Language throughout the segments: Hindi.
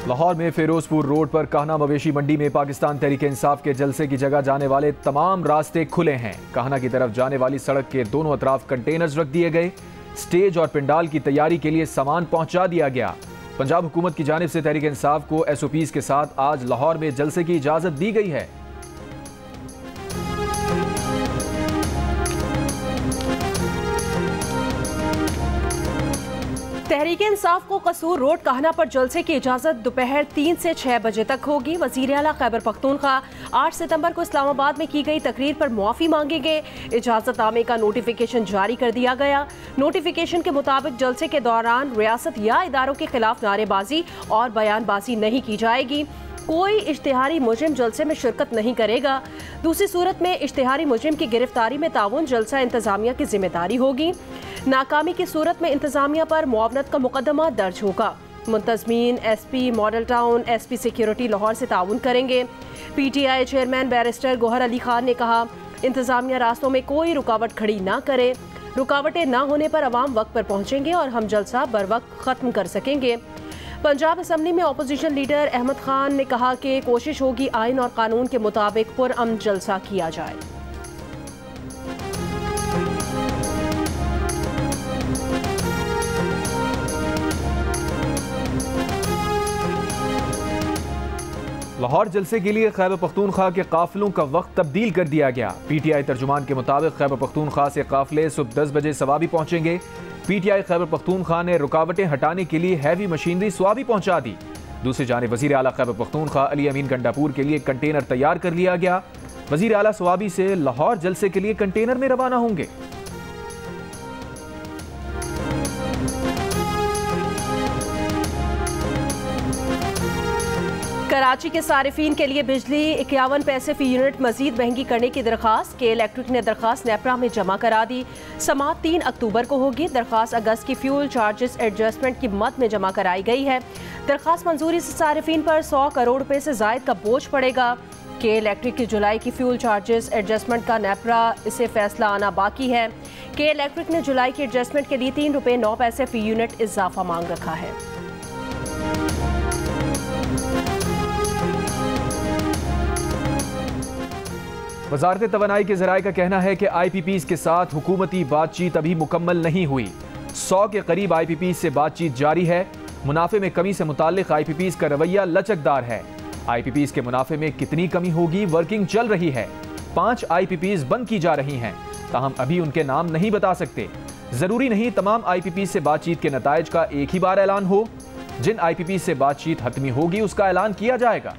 लाहौर में फिरोजपुर रोड पर कान्हा मवेशी मंडी में पाकिस्तान तहरीक इंसाफ के जलसे की जगह जाने वाले तमाम रास्ते खुले हैं। कान्हा की तरफ जाने वाली सड़क के दोनों अतराफ कंटेनर्स रख दिए गए। स्टेज और पंडाल की तैयारी के लिए सामान पहुंचा दिया गया। पंजाब हुकूमत की जानिब से तहरीक इंसाफ को SOPs के साथ आज लाहौर में जलसे की इजाजत दी गई है। तहरीक इंसाफ को कसूर रोड कान्हा पर जलसे की इजाज़त दोपहर 3 से 6 बजे तक होगी। वज़ीर आला खैबर पख्तूनख्वा 8 सितंबर को इस्लामाबाद में की गई तकरीर पर मुआफ़ी मांगेंगे। इजाज़त नामे का नोटिफिकेशन जारी कर दिया गया। नोटिफिकेशन के मुताबिक जलसे के दौरान रियासत या इदारों के खिलाफ नारेबाजी और बयानबाजी नहीं की जाएगी। कोई इश्तिहारी मुजरिम जलसे में शिरकत नहीं करेगा। दूसरी सूरत में इश्तिहारी मुजरिम की गिरफ्तारी में ताउन जलसा इंतजामिया की जिम्मेदारी होगी। नाकामी की सूरत में इंतजामिया पर मुआवनत का मुकदमा दर्ज होगा। मुंतजमीन SP model town SP security Lahore से ताउन करेंगे। PTI chairman barrister Gohar Ali Khan ने कहा, इंतजामिया रास्तों में कोई रुकावट खड़ी ना करे। रुकावटें ना होने पर अवाम वक्त पर पहुँचेंगे और हम जलसा बर वक्त ख़त्म कर सकेंगे। पंजाब असम्बली में अपोजिशन लीडर अहमद खान ने कहा कि कोशिश होगी आइन और कानून के मुताबिक पुरअमन जलसा किया जाए। लाहौर जलसे के लिए खैबर पख्तूनख्वा के काफिलों का वक्त तब्दील कर दिया गया। PTI तर्जुमान के मुताबिक खैबर पख्तूनख्वा से काफिले सुबह 10 बजे सवाबी पहुंचेंगे। PTI खैबर पख्तूनख्वा ने रुकावटें हटाने के लिए हैवी मशीनरी स्वाबी पहुंचा दी। दूसरी जानिब वज़ीर आला खैबर पख्तूनख्वा अली अमीन गंडापुर के लिए कंटेनर तैयार कर लिया गया। वज़ीर आला स्वाबी से लाहौर जलसे के लिए कंटेनर में रवाना होंगे। कराची के सारिफीन के लिए बिजली 51 पैसे फी यूनिट मजीद महंगी करने की दरखास्त के इलेक्ट्रिक ने दरखास्त नेपरा में जमा करा दी। समाअत 3 अक्टूबर को होगी। दरखास्त अगस्त की फ्यूल चार्जेस एडजस्टमेंट की मद में जमा कराई गई है। दरखास्त मंजूरी से सारिफीन पर 100 करोड़ रुपए से जायद का बोझ पड़ेगा। के इलेक्ट्रिक की जुलाई की फ्यूल चार्जेस एडजस्टमेंट का नेपरा इसे फैसला आना बाकी है। के इलेक्ट्रिक ने जुलाई की एडजस्टमेंट के लिए 3 रुपए 9 पैसे फी यूनिट इजाफा मांग रखा है। वजारत तवानाई के ज़राए का कहना है कि IPPs के साथ हुकूमती बातचीत अभी मुकम्मल नहीं हुई। 100 के करीब IPPs से बातचीत जारी है। मुनाफे में कमी से मुताल्लिक IPPs का रवैया लचकदार है। IPPs के मुनाफे में कितनी कमी होगी वर्किंग चल रही है। 5 IPPs बंद की जा रही हैं, ताहम अभी उनके नाम नहीं बता सकते। ज़रूरी नहीं तमाम IPPs से बातचीत के नताइज का एक ही बार ऐलान हो। जिन IPPs से बातचीत हतमी होगी उसका ऐलान किया जाएगा।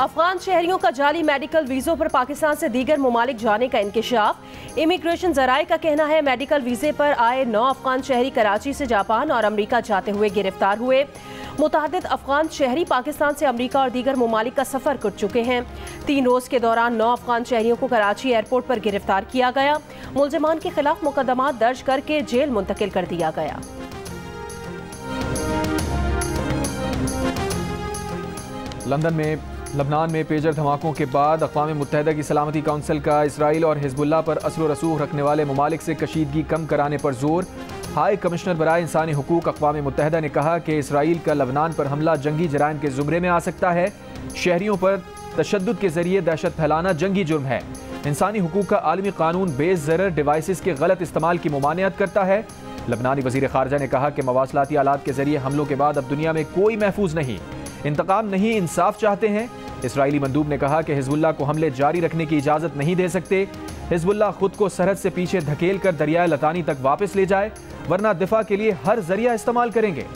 अफगान शहरियों का जाली मेडिकल वीज़ों पर पाकिस्तान से दीगर ममालिक जाने का इंकशाफ। इमिग्रेशन ज़राए का कहना है मेडिकल वीज़े पर आए 9 अफगान शहरी कराची से जापान और अमरीका जाते हुए गिरफ्तार हुए। मुतअद्दिद अफगान शहरी पाकिस्तान से अमरीका और दीगर ममालिक का सफ़र कर चुके हैं। 3 रोज़ के दौरान 9 अफगान शहरियों को कराची एयरपोर्ट पर गिरफ्तार किया गया। मुल्ज़िमान के खिलाफ मुकदमा दर्ज करके जेल मुंतकिल कर दिया गया। लबनान में पेजर धमाकों के बाद अक़वाम मुत्तहिदा की सलामती काउंसिल का इसराइल और हिज़्बुल्लाह पर असर व रसूख रखने वाले ममालिक से कशीदगी कम कराने पर जोर। हाई कमिश्नर बराए इंसानी हुकूक अक़वाम मुत्तहिदा ने कहा कि इसराइल का लबनान पर हमला जंगी जराइम के ज़ुमरे में आ सकता है। शहरियों पर तशद्दुद के जरिए दहशत फैलाना जंगी जुर्म है। इंसानी हुकूक का आलमी कानून बेस ज़रर डिवाइसेस के गलत इस्तेमाल की मुमानियत करता है। लबनानी वज़ीर ख़ारजा ने कहा कि मवासलाती आलात के जरिए हमलों के बाद अब दुनिया में कोई महफूज नहीं। इंतकाम नहीं इंसाफ चाहते हैं। इसराइली मंदूब ने कहा कि हिज़्बुल्लाह को हमले जारी रखने की इजाज़त नहीं दे सकते। हिज़्बुल्लाह खुद को सरहद से पीछे धकेल कर दरियाए लतानी तक वापस ले जाए, वरना दिफा के लिए हर जरिया इस्तेमाल करेंगे।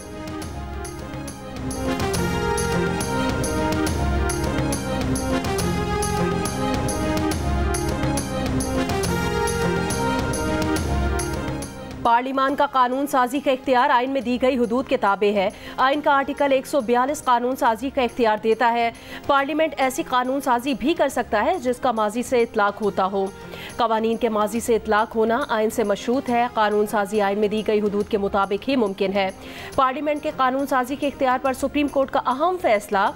पार्लिमान का कानून साजी का इख्तियार आइन में दी गई हुदूद के ताबे है। आइन का आर्टिकल 142 कानून साजी का इख्तियार देता है। पार्लियामेंट ऐसी कानून साजी भी कर सकता है जिसका माजी से इतलाक होता हो। कवानीन के माजी से इतलाक होना आइन से मशरूत है। कानून साजी आइन में दी गई हुदूद के मुताबिक ही मुमकिन है। पार्लियामेंट के कानून साजी के इख्तियार पर सुप्रीम कोर्ट का अहम फैसला।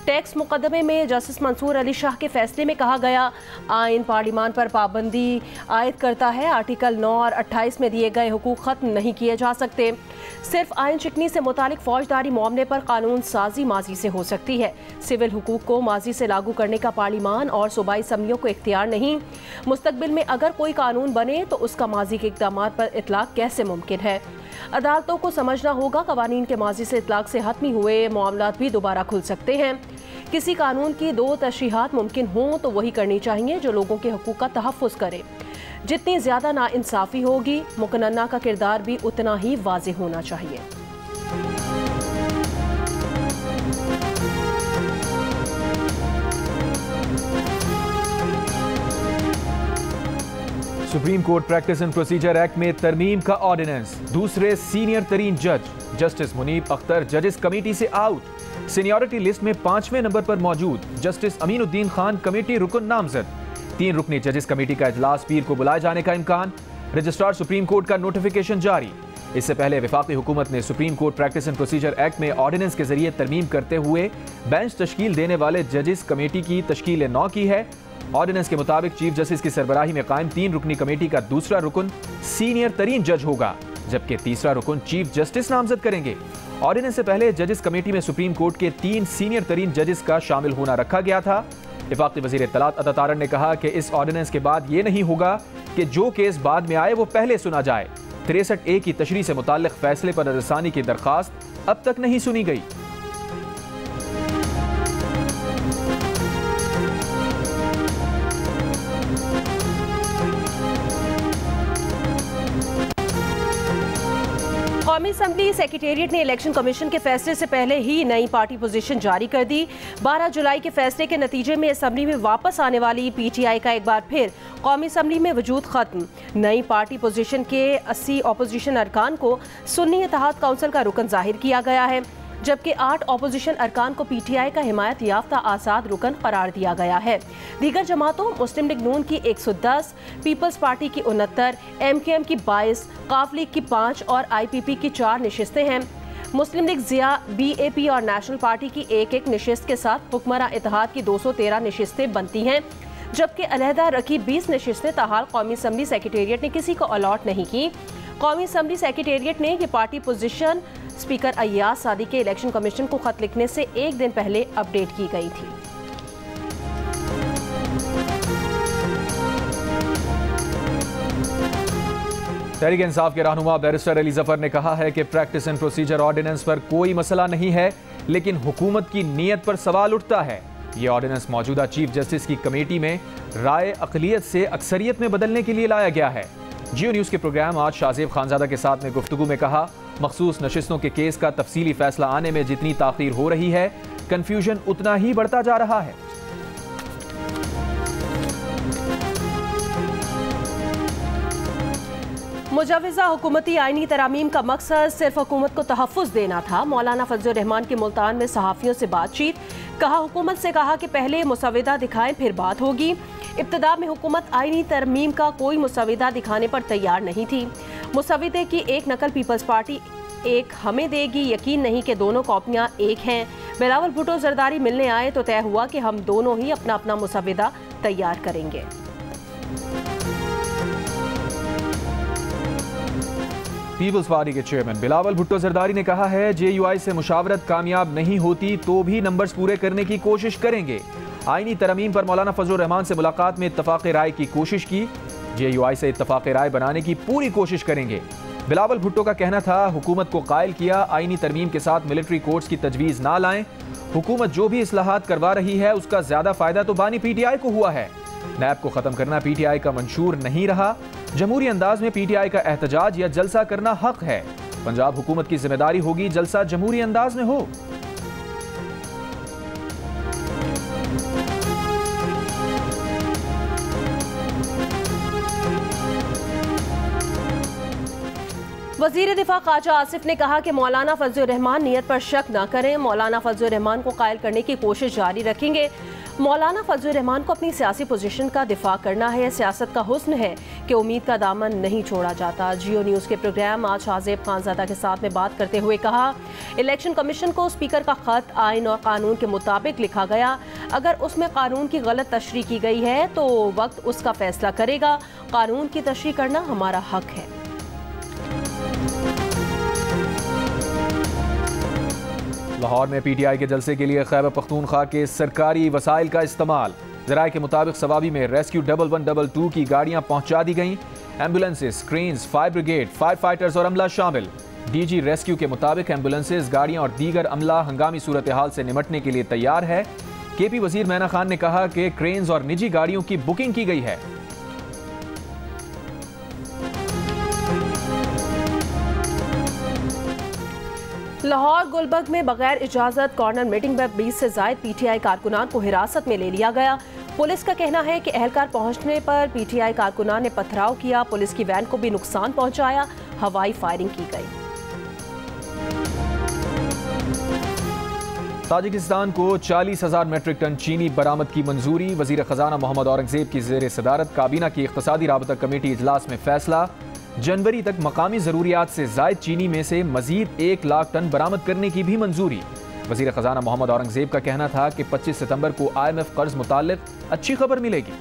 टैक्स मुकदमे में जस्टिस मंसूर अली शाह के फैसले में कहा गया, आइन पार्लियामान पर पाबंदी आयद करता है। आर्टिकल 9 और 28 में दिए गए हुकूक खत्म नहीं किए जा सकते। सिर्फ आइन चिकनी से मुतालिक फौजदारी मामले पर कानून साजी माजी से हो सकती है। सिविल हुकूक को माजी से लागू करने का पार्लियामान और सूबाई असम्बलियों को इख्तियार नहीं। मुस्तकबिल में अगर कोई कानून बने तो उसका माजी के इक़दामात पर इतलाक कैसे मुमकिन है। अदालतों को समझना होगा कवानीन के माजी से इतलाक से हतमी हुए मामलात भी दोबारा खुल सकते हैं। किसी कानून की 2 तशरीहात मुमकिन हों तो वही करनी चाहिए जो लोगों के हकूक़ का तहफ़्फ़ुज़ करे। जितनी ज़्यादा नाइंसाफ़ी होगी, मुकन्ना का किरदार भी उतना ही वाज़ेह होना चाहिए। Supreme court practice and procedure act में तरमीम का ऑर्डिनेंस। दूसरे सीनियर तरीन जज जस्टिस मुनीब अख्तर जजेस कमेटी से आउट। सीनियरिटी लिस्ट में 5वें नंबर पर मौजूद जस्टिस अमीनुद्दीन खान कमेटी रुकन नामजद। 3 रुकनी जजेस कमेटी का इजलास पीर को बुलाए जाने का इम्कान। रजिस्ट्रार सुप्रीम कोर्ट का नोटिफिकेशन जारी। इससे पहले वफाकी हुकूमत ने supreme court practice and procedure act में ऑर्डिनेंस के जरिए तरमीम करते हुए बेंच तश्कील देने वाले जजेस कमेटी की तश्कील 9 की है। ऑर्डिनेंस के मुताबिक चीफ जस्टिस की सरबराही में कायम 3 रुकनी कमेटी का दूसरा रुकन सीनियर तरीन जज होगा, जबकि तीसरा रुकन चीफ जस्टिस नामजद करेंगे। ऑर्डिनेंस से पहले जजेस कमेटी में सुप्रीम कोर्ट के 3 सीनियर तरीन जजेस का शामिल होना रखा गया था। वफाकी वज़ीर इत्तलात अता तारड़ ने कहा कि इस ऑर्डिनेंस के बाद ये नहीं होगा कि जो केस बाद में आए वो पहले सुना जाए। 63A की तशरीह से मुताल्लिक फैसले पर नज़रसानी की दरख्वास्त अब तक नहीं सुनी गई। कौमी असम्बली सेक्रेटेरिएट ने इलेक्शन कमीशन के फैसले से पहले ही नई पार्टी पोजीशन जारी कर दी। 12 जुलाई के फैसले के नतीजे में असम्बली में वापस आने वाली PTI का एक बार फिर कौमी असम्बली में वजूद खत्म। नई पार्टी पोजीशन के 80 अपोजिशन अरकान को सुन्नी इत्तेहाद काउंसिल का रुकन जाहिर किया गया है, जबकि 8 अपोजिशन अरकान को PTI का हिमायत याफ्ता आज़ाद रुकन करार दिया गया है। दीगर जमातों मुस्लिम लीग नून की 110, पीपल्स पार्टी की 69, MKM की 22, काफ लीग की 5 और IPP की 4 नशिस्तें हैं। मुस्लिम लीग ज़िया, BAP और नेशनल पार्टी की 1-1 नशिस्त के साथ हुक्मरान इत्तेहाद की 213 नशिस्तें बनती हैं, जबकि अलहदा रखी 20 नशिस्तें ताहाल कौमी असम्बली सेक्रेटेरिएट ने किसी को अलॉट नहीं की। कौमी असम्बली सेक्रेटेरिएट ने ये पार्टी पोजीशन स्पीकर अय्याज सादी के इलेक्शन कमीशन को खत लिखने से एक दिन पहले अपडेट की गई थी। तहरीक इंसाफ के रहनुमा बैरिस्टर अली जफर ने कहा है कि प्रैक्टिस एंड प्रोसीजर ऑर्डिनेंस पर कोई मसला नहीं है, लेकिन हुकूमत की नीयत पर सवाल उठता है। ये ऑर्डिनेंस मौजूदा चीफ जस्टिस की कमेटी में राय अक़लियत से अक्सरियत में बदलने के लिए लाया गया है। जियो न्यूज़ के प्रोग्राम आज शाहजेब खानजादा के साथ में गुफ्तगू में कहा, मखसूस नशिस्तों के केस का तफसीली फैसला आने में जितनी ताख़ीर हो रही है, कन्फ्यूजन उतना ही बढ़ता जा रहा है। मुजव्वज़ा हुकूमती आइनी तरामीम का मकसद सिर्फ हुकूमत को तहफ़्फ़ुज़ देना था। मौलाना फजलुर रहमान की मुल्तान में सहाफ़ियों से बातचीत। कहा, हुकूमत से कहा कि पहले मुसविदा दिखाएं फिर बात होगी। इब्तिदा में हुकूमत आइनी तरमीम का कोई मुसविदा दिखाने पर तैयार नहीं थी। मुसविदे की एक नकल पीपल्स पार्टी एक हमें देगी, यकीन नहीं कि दोनों कॉपियाँ एक हैं। बिलावल भुट्टो जरदारी मिलने आए तो तय हुआ कि हम दोनों ही अपना अपना मुसविदा तैयार करेंगे। पीपल्स पार्टी के चेयरमैन बिलावल भुट्टो जरदारी ने कहा है, JUI से मुशावरत कामयाब नहीं होती तो भी नंबर्स पूरे करने की कोशिश करेंगे। आईनी तरमीम पर मौलाना फजलुर रहमान से मुलाकात में इत्तफाक़ राय की कोशिश की। JUI से इत्तफाक़ राय बनाने की पूरी कोशिश करेंगे। बिलावल भुट्टो का कहना था, हुकूमत को कायल किया आईनी तरमीम के साथ मिलिट्री कोर्ट्स की तजवीज़ ना लाएं। हुकूमत जो भी इस्लाहात करवा रही है उसका ज़्यादा फ़ायदा तो बानी PTI को हुआ है। नैब को ख़त्म करना PTI का मंशूर नहीं रहा। जमहूरी अंदाज में PTI का एहतजाज या जलसा करना हक है। पंजाब हुकूमत की जिम्मेदारी होगी जलसा जमहूरी अंदाज में हो। वज़ीर दिफा ख्वाजा आसिफ ने कहा कि मौलाना फजलुर रहमान नीयत पर शक न करें। मौलाना फजलुर रहमान को कायल करने की कोशिश जारी रखेंगे। मौलाना फजलुर रहमान को अपनी सियासी पोजीशन का दिफा करना है। सियासत का हुस्न है कि उम्मीद का दामन नहीं छोड़ा जाता। जियो न्यूज़ के प्रोग्राम आज शाहजेब खानजादा के साथ में बात करते हुए कहा, इलेक्शन कमीशन को स्पीकर का खत आइन और कानून के मुताबिक लिखा गया। अगर उसमें कानून की गलत तशरीह की गई है तो वक्त उसका फैसला करेगा। कानून की तशरीह करना हमारा हक है। लाहौर में पीटीआई के जलसे के लिए खैबर पख्तूनख्वा के सरकारी वसाइल का इस्तेमाल। ज़राए के मुताबिक सवाबी में रेस्क्यू 1112 की गाड़ियां पहुंचा दी गईं। Ambulances, cranes, fire brigade, fire fighters और अमला शामिल। डीजी रेस्क्यू के मुताबिक एम्बुलेंसेज, गाड़ियां और दीगर अमला हंगामी सूरत हाल से निमटने के लिए तैयार है। केपी वजीर मैना खान ने कहा कि क्रेन्स और निजी गाड़ियों की बुकिंग की गई है। लाहौर गुलबर्ग में बगैर इजाजत कॉर्नर मीटिंग में 20 से ज्यादा पीटीआई कारकुनान को हिरासत में ले लिया गया। पुलिस का कहना है कि एहलकार पहुंचने पर पीटीआई कारकुनान ने पथराव किया। पुलिस की वैन को भी नुकसान पहुंचाया। हवाई फायरिंग की गई। ताजिकिस्तान को 40,000 मेट्रिक टन चीनी बरामद की मंजूरी। वजीर खजाना मोहम्मद औरंगजेब की जेर सदारत काबीना की इख्तिसादी राबता कमेटी इजलास में फैसला। जनवरी तक मकामी जरूरियात से जायद चीनी में से मजीद 1 लाख टन बरामद करने की भी मंजूरी। वजीर खजाना मोहम्मद औरंगजेब का कहना था कि 25 सितंबर को IMF कर्ज मुतालिक अच्छी खबर मिलेगी।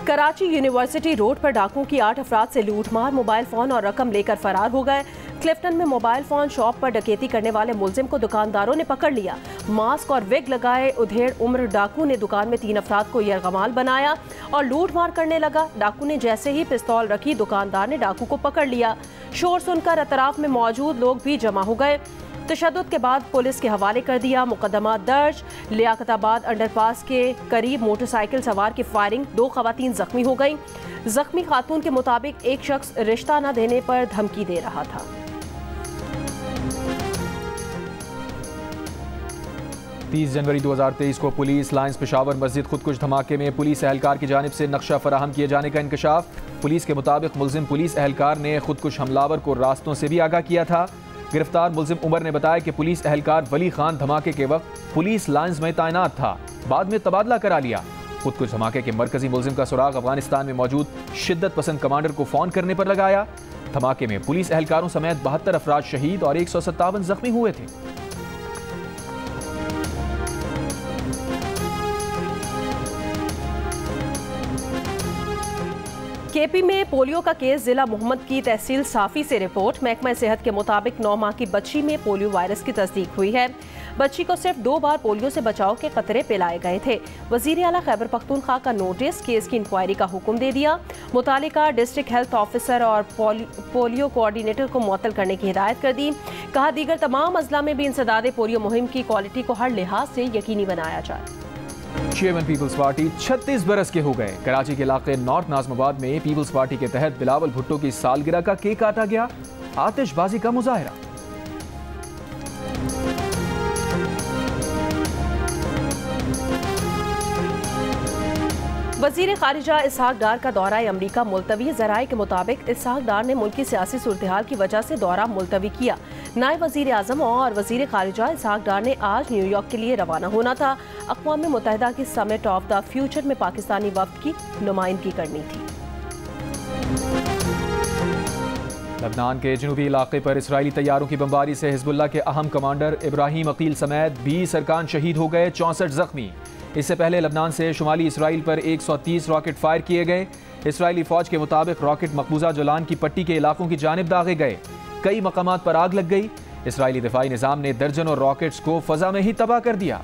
कराची यूनिवर्सिटी रोड पर डाकुओं की 8 अफराद से लूटमार, मोबाइल फोन और रकम लेकर फरार हो गए। क्लिफ्टन में मोबाइल फोन शॉप पर डकैती करने वाले मुलजिम को दुकानदारों ने पकड़ लिया। मास्क और विग लगाए उधेड़ उम्र डाकू ने दुकान में 3 अफराद को यरगमाल बनाया और लूट मार करने लगा। डाकू ने जैसे ही पिस्तौल रखी, दुकानदार ने डाकू को पकड़ लिया। शोर सुनकर अतराफ में मौजूद लोग भी जमा हो गए। तशद्दुद के बाद पुलिस के हवाले कर दिया। मुकदमा दर्ज। लियाकताबाद अंडरपास के करीब मोटरसाइकिल सवार की फायरिंग, 2 खवातीन जख्मी हो गईं। जख्मी खातून के मुताबिक एक शख्स रिश्ता न देने पर धमकी दे रहा था। 30 जनवरी 2023 को पुलिस लाइंस पेशावर मस्जिद खुदकुश धमाके में पुलिस एहलकार की जानिब से नक्शा फराहम किए जाने का इंकशाफ। पुलिस के मुताबिक मुलजिम पुलिस एहलकार ने खुदकुश हमलावर को रास्तों से भी आगाह किया था। गिरफ्तार मुलजिम उमर ने बताया कि पुलिस एहलकार वली खान धमाके के वक्त पुलिस लाइंस में तैनात था, बाद में तबादला करा लिया। खुदकुश धमाके के मरकजी मुलजिम का सुराग अफगानिस्तान में मौजूद शिद्दत पसंद कमांडर को फोन करने पर लगाया। धमाके में पुलिस एहलकारों समेत 72 अफराद शहीद और 157 जख्मी हुए थे। केपी में पोलियो का केस। जिला मोहम्मद की तहसील साफी से रिपोर्ट। महकमा सेहत के मुताबिक 9 माह की बच्ची में पोलियो वायरस की तस्दीक हुई है। बच्ची को सिर्फ 2 बार पोलियो से बचाव के कतरे पिलाए गए थे। वजीर आला खैबर पख्तूनख्वा का नोटिस, केस की इंक्वायरी का हुक्म दे दिया। मुतालिका डिस्ट्रिक्ट हेल्थ ऑफिसर और पोलियो कोऑर्डिनेटर को मुअत्तल करने की हिदायत कर दी। कहा, दीगर तमाम अजला में भी इंसदाद पोलियो मुहिम की क्वालिटी को हर लिहाज से यकीनी बनाया जाए। चेयरमैन पीपल्स पार्टी 36 बरस के हो गए। कराची के इलाके नॉर्थ नाजमाबाद में पीपल्स पार्टी के तहत बिलावल भुट्टो की सालगिरह का केक काटा गया। आतिशबाजी का मुजाहरा। वजीर खारिजा इसहाक डार का दौरा अमरीका मुलतवी। ज़राए के मुताबिक इसहाक डार ने मुल्क की सियासी सूरत-ए-हाल की वजह से दौरा मुलतवी किया। नायब वजीर आज़म और वजीर खारिजा इसहाक डार ने आज न्यूयॉर्क के लिए रवाना होना था। अक़वाम मुत्तहिदा की समिट ऑफ द फ्यूचर में पाकिस्तानी वफ़द की नुमाइंदगी करनी थी। लबनान के जनूबी इलाके पर इसराइली तैयारों की बमबारी से हिजबुल्लाह के अहम कमांडर इब्राहिम अकील समेत 20 अरकान शहीद हो गए, 64 जख्मी। इससे पहले लबनान से शुमाली इसराइल पर 130 रॉकेट फायर किए गए। इसराइली फौज के मुताबिक रॉकेट मकबूजा जोलान की पट्टी के इलाकों की जानिब दागे गए। कई मकामात पर आग लग गई। इसराइली दिफाई निज़ाम ने दर्जनों रॉकेट्स को फजा में ही तबाह कर दिया।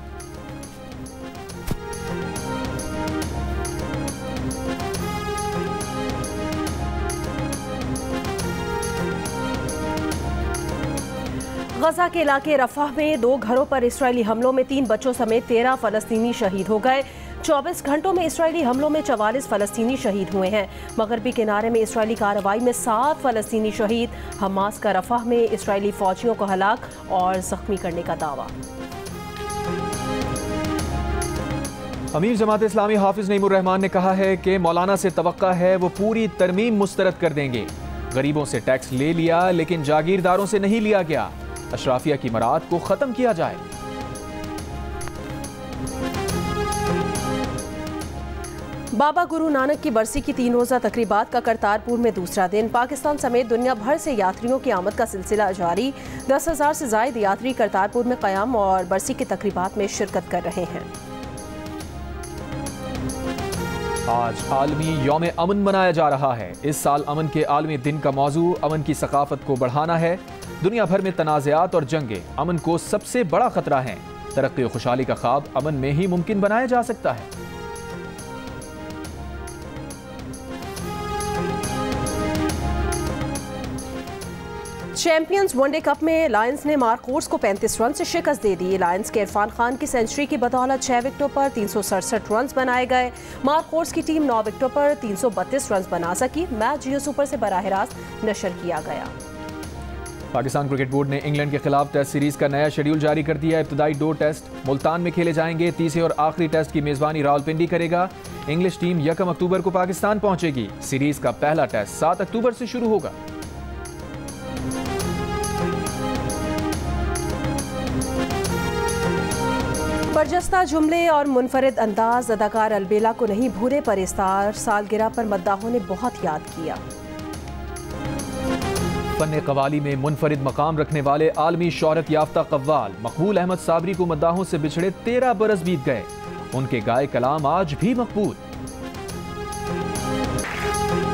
गजा के इलाके रफाह में 2 घरों पर इसराइली हमलों में 3 बच्चों समेत 13 फलस्तीनी शहीद हो गए। 24 घंटों में इसराइली हमलों में 44 फलस्तीनी शहीद हुए हैं। मगरबी किनारे में इसराइली कार्रवाई में 7 फलस्तीनी शहीद। हमास का रफाह में इसराइली फौजियों को हलाक और जख्मी करने का दावा। अमीर जमात इस्लामी हाफिज नईमुर रहमान ने कहा है कि मौलाना से तवक्का है वो पूरी तरमीम मुस्तरद कर देंगे। गरीबों से टैक्स ले लिया लेकिन जागीरदारों से नहीं लिया गया। अशराफिया की मराद को खत्म किया जाए। बाबा गुरु नानक की बरसी की 3 रोज़ा तकरीबात का करतारपुर में दूसरा दिन। पाकिस्तान समेत दुनिया भर से यात्रियों की आमद का सिलसिला जारी। 10,000 से जायद यात्री करतारपुर में क़याम और बरसी की तकरीबात में शिरकत कर रहे हैं। आज आलमी यौम अमन मनाया जा रहा है। इस साल अमन के आलमी दिन का मौजू अमन की सकाफत को बढ़ाना है। दुनिया भर में तनाज़ात और जंगे अमन को सबसे बड़ा खतरा हैं। तरक्की और खुशहाली का ख्वाब अमन में ही मुमकिन बनाया जा सकता है। चैंपियंस वनडे कप में लायंस ने मार्कोर्स को 35 रन से शिकस्त दे दी। लायंस के इरफान खान की सेंचुरी की बदौलत 6 विकेटों पर 367 रन बनाए गए। मार्कोर्स की टीम 9 विकेटों पर 332 रन बना सकी। मैच जियो सुपर से बराह रास्त नशर किया गया। पाकिस्तान क्रिकेट बोर्ड ने इंग्लैंड के खिलाफ टेस्ट सीरीज का नया शेड्यूल जारी कर दिया। इब्तदाई 2 टेस्ट मुल्तान में खेले जाएंगे। तीसरे और आखिरी टेस्ट की मेजबानी रावलपिंडी करेगा। इंग्लिश टीम 1 अक्टूबर को पाकिस्तान पहुंचेगी। सीरीज का पहला टेस्ट 7 अक्टूबर से शुरू होगा। बरजस्ता जुमले और मुनफरिद अंदाज अदाकार अलबेला को नहीं भूले। पर इस्तार सालगिरह पर मद्दाहों ने बहुत याद किया। फन कवाली में मुनफरिद मकाम रखने वाले आलमी शोहरत याफ्ता कव्वाल मकबूल अहमद साबरी को मद्दाहों से बिछड़े 13 बरस बीत गए। उनके गाए कलाम आज भी मकबूल।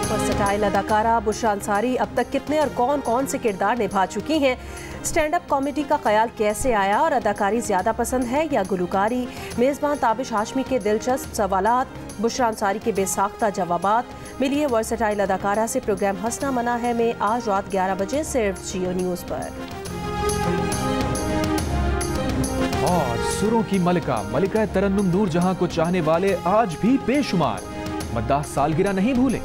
वर्सेटाइल अदाकारा बुशरा अंसारी अब तक कितने और कौन कौन से किरदार निभा चुकी हैं? स्टैंड अप कॉमेडी का ख्याल कैसे आया और अदाकारी ज़्यादा पसंद है या गुलकारी? मेज़बान ताबिश हाशमी के दिलचस्प सवालात, बुशरा अंसारी के बेसाख्ता जवाबात। मिलिए वर्सेटाइल अदाकारा से। प्रोग्राम हंसना मना है में आज रात 11 बजे सिर्फ जियो न्यूज़ पर। और सुरों की मलिका तरन्नुम नूर जहां को चाहने वाले आज भी बेशुमार। मद्दाह सालगिरह नहीं भूले।